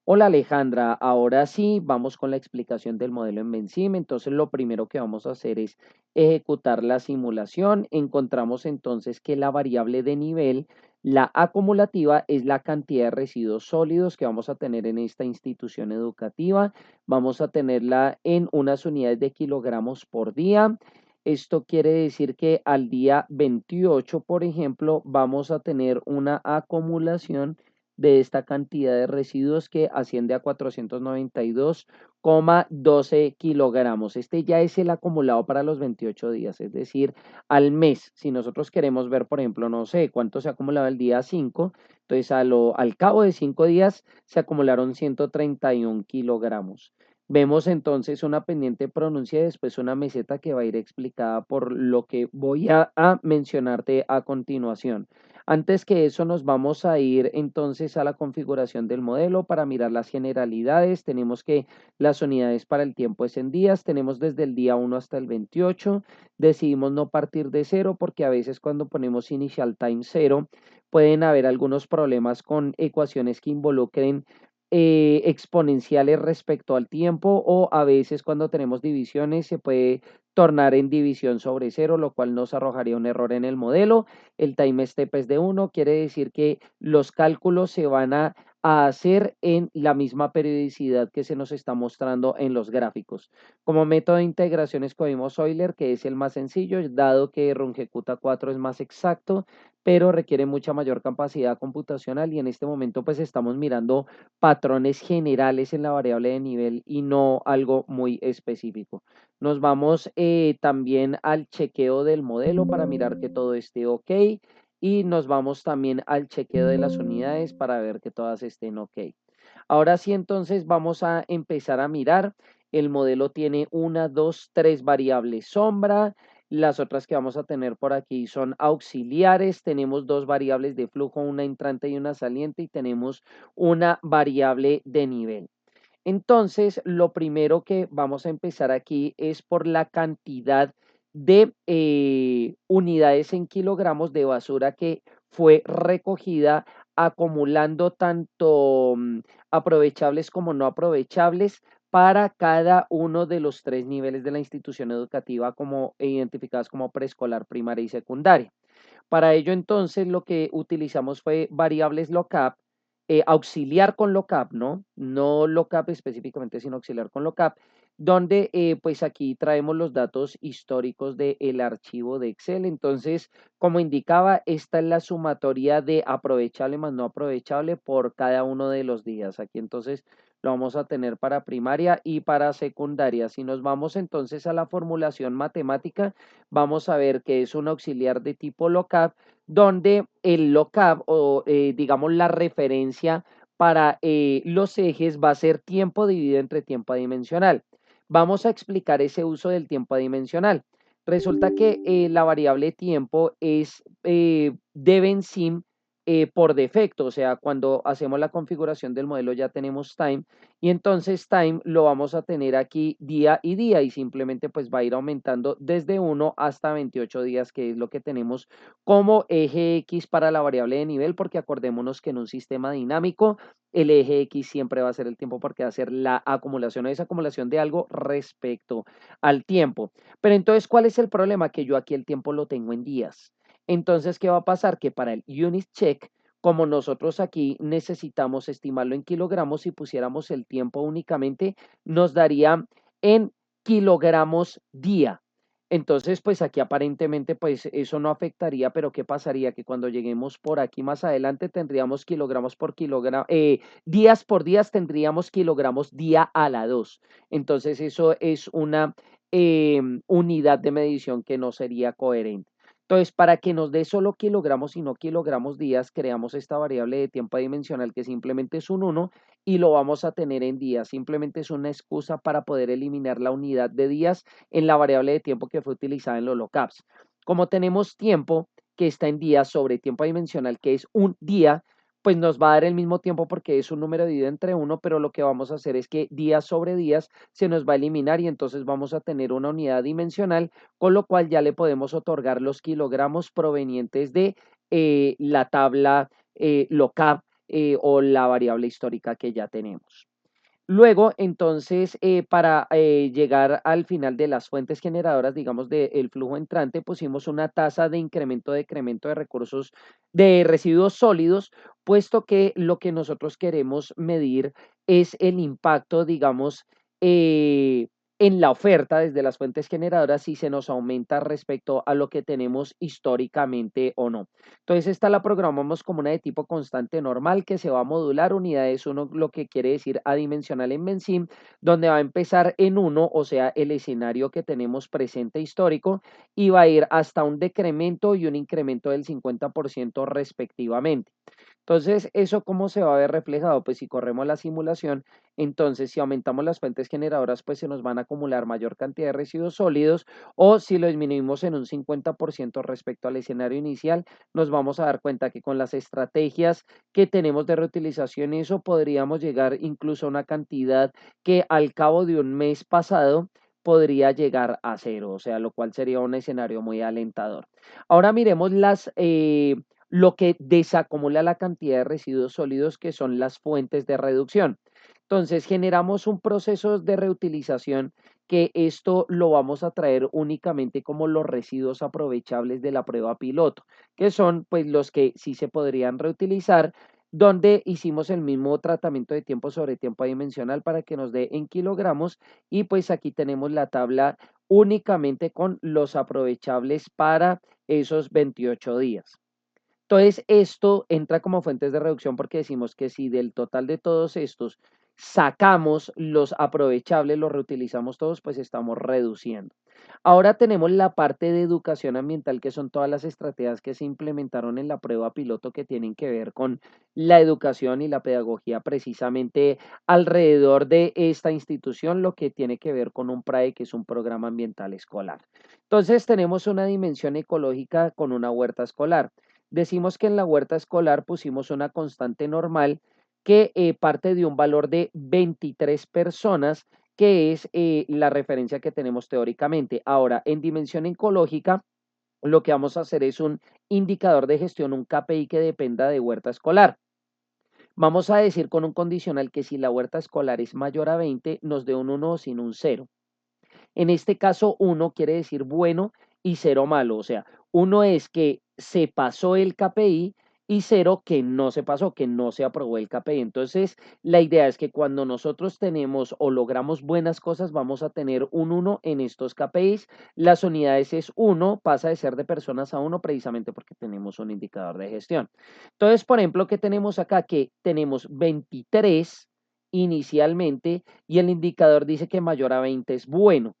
Hola Alejandra, ahora sí vamos con la explicación del modelo en Vencim. Entonces lo primero que vamos a hacer es ejecutar la simulación. Encontramos entonces que la variable de nivel, la acumulativa, es la cantidad de residuos sólidos que vamos a tener en esta institución educativa. Vamos a tenerla en unas unidades de kilogramos por día. Esto quiere decir que al día 28, por ejemplo, vamos a tener una acumulación de esta cantidad de residuos que asciende a 492,12 kilogramos. Este ya es el acumulado para los 28 días, es decir, al mes. Si nosotros queremos ver, por ejemplo, no sé cuánto se ha acumulado el día 5, entonces al cabo de 5 días se acumularon 131 kilogramos. Vemos entonces una pendiente pronuncia y después una meseta que va a ir explicada por lo que voy a mencionarte a continuación. Antes que eso, nos vamos a ir entonces a la configuración del modelo para mirar las generalidades. Tenemos que las unidades para el tiempo es en días, tenemos desde el día 1 hasta el 28. Decidimos no partir de cero porque a veces cuando ponemos initial time cero pueden haber algunos problemas con ecuaciones que involucren exponenciales respecto al tiempo, o a veces cuando tenemos divisiones se puede tornar en división sobre cero, lo cual nos arrojaría un error en el modelo. El time step es de 1, quiere decir que los cálculos se van a hacer en la misma periodicidad que se nos está mostrando en los gráficos. Como método de integración escogimos Euler, que es el más sencillo, dado que Runge-Kutta 4 es más exacto, pero requiere mucha mayor capacidad computacional, y en este momento pues estamos mirando patrones generales en la variable de nivel y no algo muy específico. Nos vamos también al chequeo del modelo para mirar que todo esté ok, y nos vamos también al chequeo de las unidades para ver que todas estén ok. Ahora sí, entonces vamos a empezar a mirar. El modelo tiene una, dos, tres variables sombra. Las otras que vamos a tener por aquí son auxiliares. Tenemos dos variables de flujo, una entrante y una saliente, y tenemos una variable de nivel. Entonces, lo primero que vamos a empezar aquí es por la cantidad de unidades en kilogramos de basura que fue recogida, acumulando tanto aprovechables como no aprovechables para cada uno de los tres niveles de la institución educativa, como identificadas como preescolar, primaria y secundaria. Para ello, entonces, lo que utilizamos fue variables lookup, auxiliar con lookup, ¿no? No lookup específicamente, sino auxiliar con lookup, donde pues aquí traemos los datos históricos del archivo de Excel. Entonces, como indicaba, esta es la sumatoria de aprovechable más no aprovechable por cada uno de los días. Aquí entonces lo vamos a tener para primaria y para secundaria. Si nos vamos entonces a la formulación matemática, vamos a ver que es un auxiliar de tipo lookup, donde el lookup o digamos la referencia para los ejes va a ser tiempo dividido entre tiempo adimensional. Vamos a explicar ese uso del tiempo adimensional. Resulta que la variable tiempo es de Vensim por defecto, o sea, cuando hacemos la configuración del modelo ya tenemos time, y entonces time lo vamos a tener aquí día y día, y simplemente pues va a ir aumentando desde 1 hasta 28 días, que es lo que tenemos como eje X para la variable de nivel, porque acordémonos que en un sistema dinámico el eje X siempre va a ser el tiempo, porque va a ser la acumulación o desacumulación de algo respecto al tiempo. Pero entonces, ¿cuál es el problema? Que yo aquí el tiempo lo tengo en días. Entonces, ¿qué va a pasar? Que para el unit check, como nosotros aquí necesitamos estimarlo en kilogramos, si pusiéramos el tiempo únicamente, nos daría en kilogramos día. Entonces, pues aquí aparentemente, pues eso no afectaría, pero ¿qué pasaría? Que cuando lleguemos por aquí más adelante tendríamos kilogramos por kilogramo, días por días tendríamos kilogramos día a la 2. Entonces, eso es una unidad de medición que no sería coherente. Entonces, para que nos dé solo kilogramos y no kilogramos días, creamos esta variable de tiempo adimensional que simplemente es un 1, y lo vamos a tener en días. Simplemente es una excusa para poder eliminar la unidad de días en la variable de tiempo que fue utilizada en los lookups. Como tenemos tiempo que está en días sobre tiempo adimensional, que es un día, pues nos va a dar el mismo tiempo porque es un número dividido entre 1, pero lo que vamos a hacer es que días sobre días se nos va a eliminar, y entonces vamos a tener una unidad dimensional, con lo cual ya le podemos otorgar los kilogramos provenientes de la tabla lookup, o la variable histórica que ya tenemos. Luego, entonces, para llegar al final de las fuentes generadoras, digamos, del flujo entrante, pusimos una tasa de incremento, decremento de recursos de residuos sólidos, puesto que lo que nosotros queremos medir es el impacto, digamos, eh, en la oferta desde las fuentes generadoras, si se nos aumenta respecto a lo que tenemos históricamente o no. Entonces, esta la programamos como una de tipo constante normal que se va a modular unidades uno, lo que quiere decir adimensional en Benzim, donde va a empezar en uno, o sea, el escenario que tenemos presente histórico, y va a ir hasta un decremento y un incremento del 50% respectivamente. Entonces, ¿eso cómo se va a ver reflejado? Pues si corremos la simulación, entonces si aumentamos las fuentes generadoras, pues se nos van a acumular mayor cantidad de residuos sólidos, o si lo disminuimos en un 50% respecto al escenario inicial, nos vamos a dar cuenta que con las estrategias que tenemos de reutilización, eso podríamos llegar incluso a una cantidad que al cabo de un mes pasado podría llegar a cero, o sea, lo cual sería un escenario muy alentador. Ahora miremos lo que desacumula la cantidad de residuos sólidos, que son las fuentes de reducción. Entonces, generamos un proceso de reutilización, que esto lo vamos a traer únicamente como los residuos aprovechables de la prueba piloto, que son pues los que sí se podrían reutilizar, donde hicimos el mismo tratamiento de tiempo sobre tiempo adimensional para que nos dé en kilogramos, y pues aquí tenemos la tabla únicamente con los aprovechables para esos 28 días. Entonces, esto entra como fuentes de reducción porque decimos que si del total de todos estos sacamos los aprovechables, los reutilizamos todos, pues estamos reduciendo. Ahora tenemos la parte de educación ambiental, que son todas las estrategias que se implementaron en la prueba piloto que tienen que ver con la educación y la pedagogía precisamente alrededor de esta institución, lo que tiene que ver con un PRAE, que es un programa ambiental escolar. Entonces, tenemos una dimensión ecológica con una huerta escolar. Decimos que en la huerta escolar pusimos una constante normal que parte de un valor de 23 personas, que es la referencia que tenemos teóricamente. Ahora, en dimensión ecológica, lo que vamos a hacer es un indicador de gestión, un KPI que dependa de huerta escolar. Vamos a decir con un condicional que si la huerta escolar es mayor a 20, nos dé un 1 o sin un 0. En este caso, 1 quiere decir bueno y 0 malo. O sea, 1 es que se pasó el KPI y 0 que no se pasó, que no se aprobó el KPI. Entonces, la idea es que cuando nosotros tenemos o logramos buenas cosas, vamos a tener un 1 en estos KPIs. Las unidades es 1, pasa de ser de personas a 1 precisamente porque tenemos un indicador de gestión. Entonces, por ejemplo, ¿qué tenemos acá? Que tenemos 23 inicialmente y el indicador dice que mayor a 20 es bueno,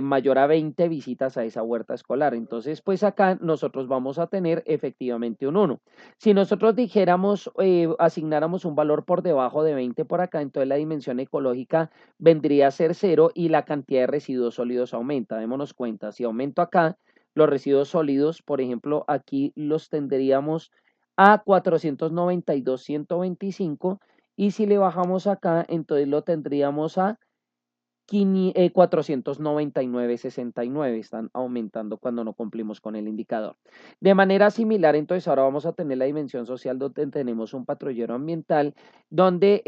mayor a 20 visitas a esa huerta escolar. Entonces, pues acá nosotros vamos a tener efectivamente un 1. Si nosotros dijéramos, asignáramos un valor por debajo de 20 por acá, entonces la dimensión ecológica vendría a ser cero y la cantidad de residuos sólidos aumenta. Démonos cuenta, si aumento acá, los residuos sólidos, por ejemplo, aquí los tendríamos a 492,125, y si le bajamos acá, entonces lo tendríamos a 499,69 están aumentando cuando no cumplimos con el indicador. De manera similar, entonces ahora vamos a tener la dimensión social, donde tenemos un patrullero ambiental, donde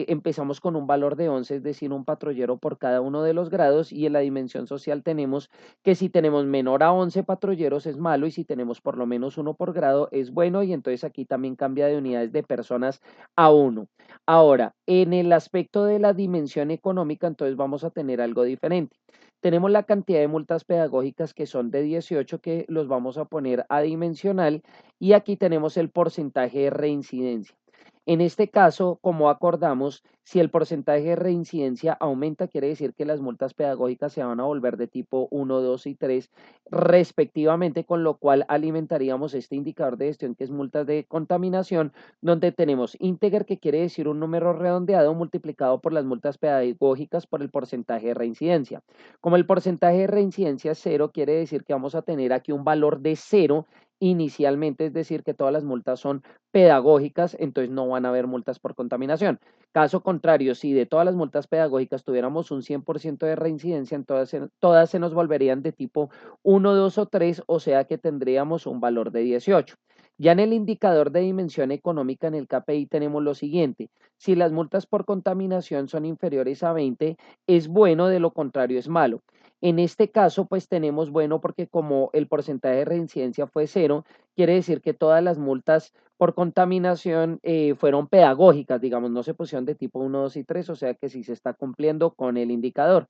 empezamos con un valor de 11, es decir, un patrullero por cada uno de los grados, y en la dimensión social tenemos que si tenemos menor a 11 patrulleros es malo, y si tenemos por lo menos uno por grado es bueno, y entonces aquí también cambia de unidades de personas a uno. Ahora, en el aspecto de la dimensión económica, entonces vamos a tener algo diferente. Tenemos la cantidad de multas pedagógicas, que son de 18, que los vamos a poner adimensional, y aquí tenemos el porcentaje de reincidencia. En este caso, como acordamos, si el porcentaje de reincidencia aumenta, quiere decir que las multas pedagógicas se van a volver de tipo 1, 2 y 3 respectivamente, con lo cual alimentaríamos este indicador de gestión, que es multas de contaminación, donde tenemos integer, que quiere decir un número redondeado multiplicado por las multas pedagógicas por el porcentaje de reincidencia. Como el porcentaje de reincidencia es cero, quiere decir que vamos a tener aquí un valor de cero inicialmente, es decir, que todas las multas son pedagógicas, entonces no van a haber multas por contaminación. Caso contrario, si de todas las multas pedagógicas tuviéramos un 100% de reincidencia, todas se nos volverían de tipo 1, 2 o 3, o sea que tendríamos un valor de 18. Ya en el indicador de dimensión económica en el KPI tenemos lo siguiente. Si las multas por contaminación son inferiores a 20, es bueno, de lo contrario es malo. En este caso, pues tenemos bueno porque como el porcentaje de reincidencia fue cero, quiere decir que todas las multas por contaminación fueron pedagógicas, digamos, no se pusieron de tipo uno, 2 y 3, o sea que sí se está cumpliendo con el indicador.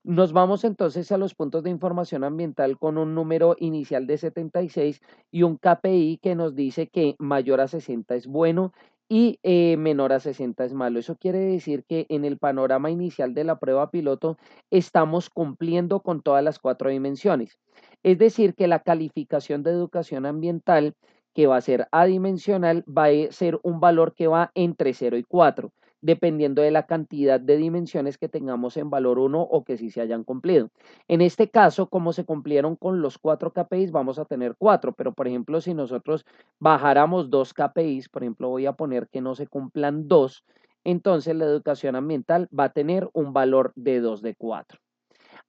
Nos vamos entonces a los puntos de información ambiental con un número inicial de 76 y un KPI que nos dice que mayor a 60 es bueno y menor a 60 es malo. Eso quiere decir que en el panorama inicial de la prueba piloto estamos cumpliendo con todas las cuatro dimensiones. Es decir, que la calificación de educación ambiental, que va a ser adimensional, va a ser un valor que va entre 0 y 4, dependiendo de la cantidad de dimensiones que tengamos en valor uno o que sí se hayan cumplido. En este caso, como se cumplieron con los 4 KPIs, vamos a tener 4, pero por ejemplo, si nosotros bajáramos 2 KPIs, por ejemplo, voy a poner que no se cumplan 2, entonces la educación ambiental va a tener un valor de 2 de 4.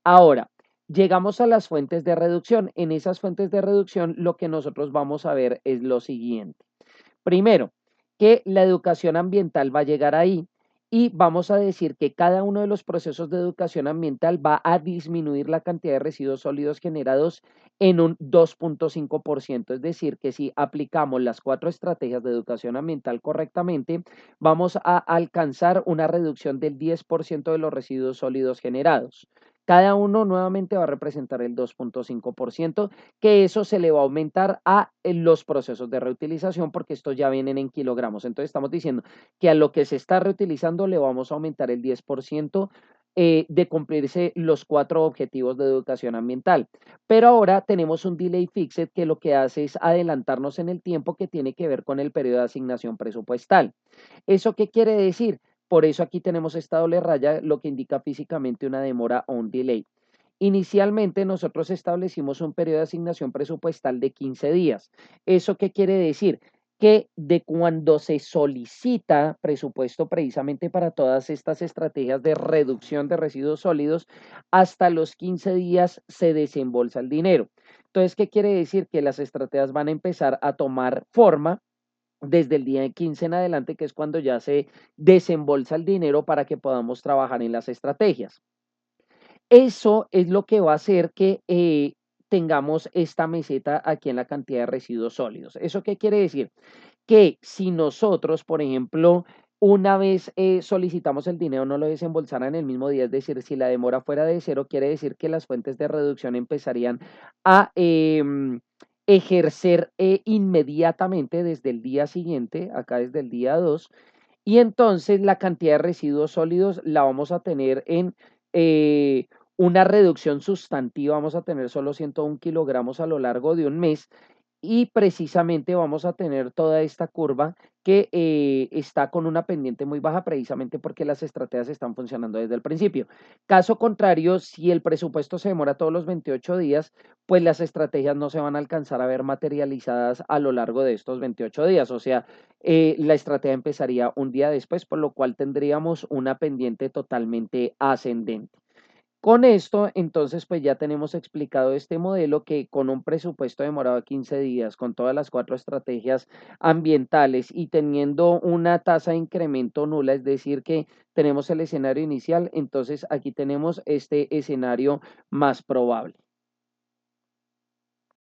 Ahora, llegamos a las fuentes de reducción. En esas fuentes de reducción, lo que nosotros vamos a ver es lo siguiente. Primero, que la educación ambiental va a llegar ahí y vamos a decir que cada uno de los procesos de educación ambiental va a disminuir la cantidad de residuos sólidos generados en un 2,5%. Es decir, que si aplicamos las cuatro estrategias de educación ambiental correctamente, vamos a alcanzar una reducción del 10% de los residuos sólidos generados. Cada uno nuevamente va a representar el 2,5%, que eso se le va a aumentar a los procesos de reutilización porque estos ya vienen en kilogramos. Entonces estamos diciendo que a lo que se está reutilizando le vamos a aumentar el 10% de cumplirse los cuatro objetivos de educación ambiental. Pero ahora tenemos un delay fixed que lo que hace es adelantarnos en el tiempo, que tiene que ver con el periodo de asignación presupuestal. ¿Eso qué quiere decir? Por eso aquí tenemos esta doble raya, lo que indica físicamente una demora o un delay. Inicialmente nosotros establecimos un periodo de asignación presupuestal de 15 días. ¿Eso qué quiere decir? Que de cuando se solicita presupuesto precisamente para todas estas estrategias de reducción de residuos sólidos, hasta los 15 días se desembolsa el dinero. Entonces, ¿qué quiere decir? Que las estrategias van a empezar a tomar forma desde el día 15 en adelante, que es cuando ya se desembolsa el dinero para que podamos trabajar en las estrategias. Eso es lo que va a hacer que tengamos esta meseta aquí en la cantidad de residuos sólidos. ¿Eso qué quiere decir? Que si nosotros, por ejemplo, una vez solicitamos el dinero, no lo desembolsaran el mismo día, es decir, si la demora fuera de cero, quiere decir que las fuentes de reducción empezarían a ejercer inmediatamente desde el día siguiente, acá desde el día 2, y entonces la cantidad de residuos sólidos la vamos a tener en eh, una reducción sustantiva, vamos a tener solo 101 kilogramos a lo largo de un mes, y precisamente vamos a tener toda esta curva que está con una pendiente muy baja, precisamente porque las estrategias están funcionando desde el principio. Caso contrario, si el presupuesto se demora todos los 28 días, pues las estrategias no se van a alcanzar a ver materializadas a lo largo de estos 28 días. O sea, la estrategia empezaría un día después, por lo cual tendríamos una pendiente totalmente ascendente. Con esto, entonces, pues ya tenemos explicado este modelo que con un presupuesto demorado de 15 días, con todas las cuatro estrategias ambientales y teniendo una tasa de incremento nula, es decir, que tenemos el escenario inicial, entonces aquí tenemos este escenario más probable.